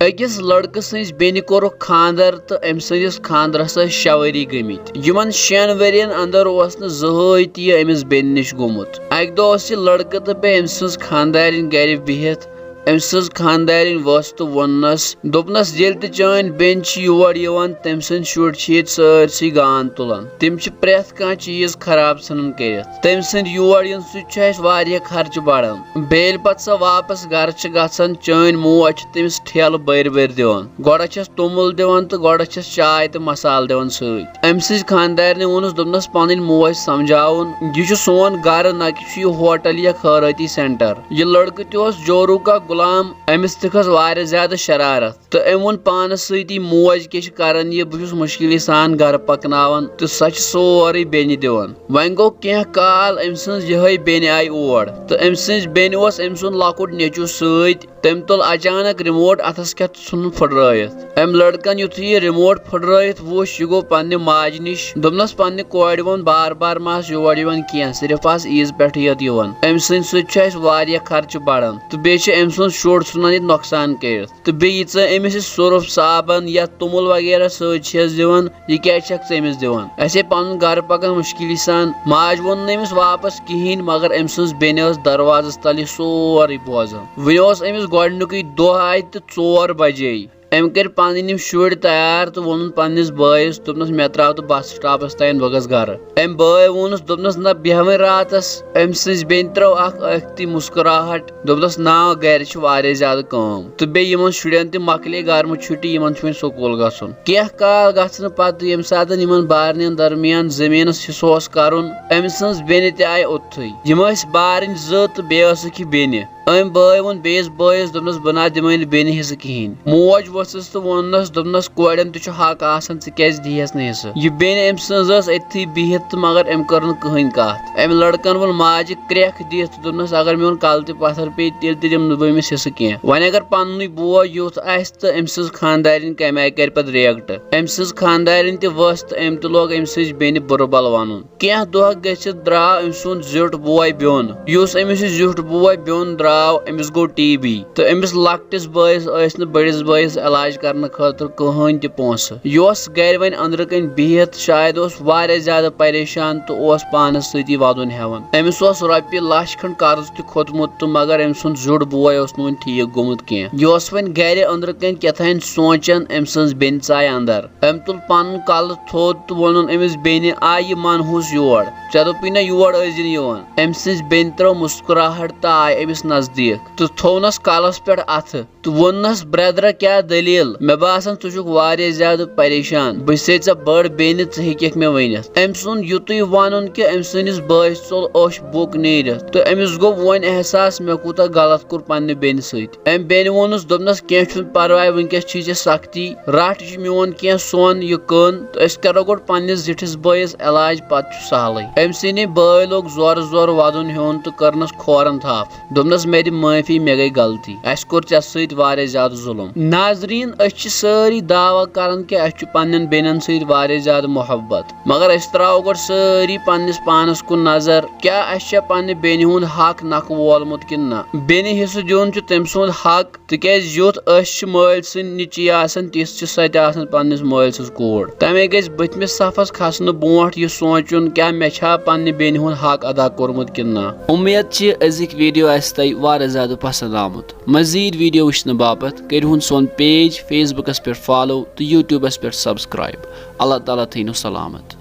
अकिस लड़क सज Ben core खानदर तो अम सस खानदरस 6 worry गमित Yemen 6 वरियन अंदर जहय तह अमिस बेन निश गोमुत। अक दह लड़क तो पे अम सज खानदारिन गर बिहित अम सज खानदारिन वस तो वोनस दोपनस ये चान बेन योर यवान तम सद शुर सरसी गान तुलान तम प्रेथ कह चीज खराब सन कर तम सद योर इन सह खर्च बढ़ान बेल पे सह वापस घर गसान चान मोज तमिस ठेल बर बर दिवान गोड़ा छस तोमुल दिवान तो गोड़ा छस चाय तो मसाल दिवान सत अम सज खानदारन वोनस दोपनस पन मोज समझाउन यह सोन घर न कि होटल या खैराती सेंटर। यह लड़क तस जोरू का गुलाम अमिस तखस वारिया ज्यादा शरारत तो अम वोन पानस सती मोज क्या करान यह बहुत मुश्किल सान घर पकनावन तो सह सोरे बेन दिवान। वन गो कह काल अम सज यह बेन आई और तो अम सज बेन अम सुन लकुट नेचु सत तम तुल अचानक रिमोट अथस क्या सुन फुट अम लड़कन युथु यह रिमोट फुट वुश यह गो पन्ने माज निश दोपनस पन्ने कोड़ वोन बार बार मास योर कह सिर्फ आस ईज पे यन अम सत खर्च बढ़ान तो बे अम सुन शुर सुनान नुकसान कर तो बे अमिस सुरफ साबन या तुमुल वगैरह सस दिवान यह क्या अमिस दिवान असे पन घर पकान मुश्किल सान माज वोन अमिस वापस कहें मगर अम सज बेन दरवाजस तल सोरे बोजान वन अमिस गोडनुक दह आय तो 4 बजे अम कर पन शुर तैयार तो वोन पन्नस बस दोपनस मे त्राव तो बस स्टॉपस तान बह गस घर अम बय वोनस दोपनस ना बेहवन रातस अम सज बेन त्राव अख्ती मुस्कुराहट दोपनस ना घर वारिया ज्यादा काम तो बे यमन शुरन त मकले गर्म छुट्टी यमन वन स्कूल गसन कह काल गसन पत यम सात यमन बारन दरमियान जमीनस हिस्सोस करन अम सज बेन त आय ओथै यम बारन 2 तो बे बेन अम बय वोन बेस बयस दोपनस बना दिमन बेन हिस्स कहें मोज वसस तो वोनस दोपनस कोड़न तो हक आसान क्या दिहस न हिस्स यह बेन अम सज अथी बिहित तो मगर अम कर कहें कत अम लड़कन वोन माज क्रेख दिथ दोपनस अगर मे कल त पत्थर पे तेल दिम नमिस हिस्स कह वन अगर पन बो युथ आस तो अम सज खानदारिन कम आय कर पे रिएक्ट अम सज खानदारिन त वस तो अम त लोग अम सज बेन बुरबल वन कह दह गसित द्राव अम सुन ज्युट बोय ब्योन युस अमिस ज्युट बोय ब्योन द्राव अमिस गो TB तो अमिस लकटिस बयस बड़िस बयस इलाज करने खतर कहें त पोस यह गर वन अंदर कन बिहित शायद वारिया ज्यादा परेशान तो पानस सती वदन हेवन अमिस रॉपये लाख खंड कर्ज त खोतमुत तो मगर अम सुन जुड़ बोय वन ठीक गोमुत कह यह वन गर अंदर कन कथान सोचन अम सज बेन चाय अंदर अम तुल पन कल थोद तो वोन अमिस बेन आ यह मनहूस योर चे दोपी ना योर अजन अम सज बेन त्रव मुस्कुराहट तो आय अमिस नजदीक तो थोनस कलस पे अथ तो वोनस ब्रदर क्या दलील मे बासान वारिया ज्यादा परेशान बे बड़ बेन हेक मे वन अम सुन युत वन कि अम सस बस चल ओश बुक नीर तो अमिस गो वन एहसास मे कूता गलत कोर पन्ने बेन सत अम बेन वोनस दोपनस कह परवाय वनकस सख्ती रट मोन कह सोन यह कन तो अस करो गो पन्नस जिठिस बयस इलाज पे सहल अम सने बय लोग जोर जोर वदन हेन तो करनस खोरन थाप दोपनस मे माफी मे गई गलती अस कोर ऐ सत वारिया ज्यादा जुलम। नाजरीन अस सारी दावा करान कि अस पन्न बेनन सत वारिया ज्यादा मोहब्बत मगर अस त्राव गो सारी पन्नस पानस कुन नजर क्या अस पन्ने बेन हुंद हक नक वोलमुत कि ना बेन हिस्स दियुन तम सुंद हक तिकैज युथ अस मल सद निची आसान तिस सत आसान पन्नस मल सज कोर तमे गज बतमिस सफस खसन ब्रोट यह सोचुन क्या मे छा पन्ने बेन हुंद हक अदा कोरमुत कि ना। उम्मीद छ अजिक वीडियो आस तय वारिया ज्यादा पसंद आमुत मजीद वीडियो वुचन बापत करिहुन सोन पेज फेसबुकस पे फॉलो तो यूट्यूबस पे सब्सक्राइब। अल्लाह ताला थीनु सलामत।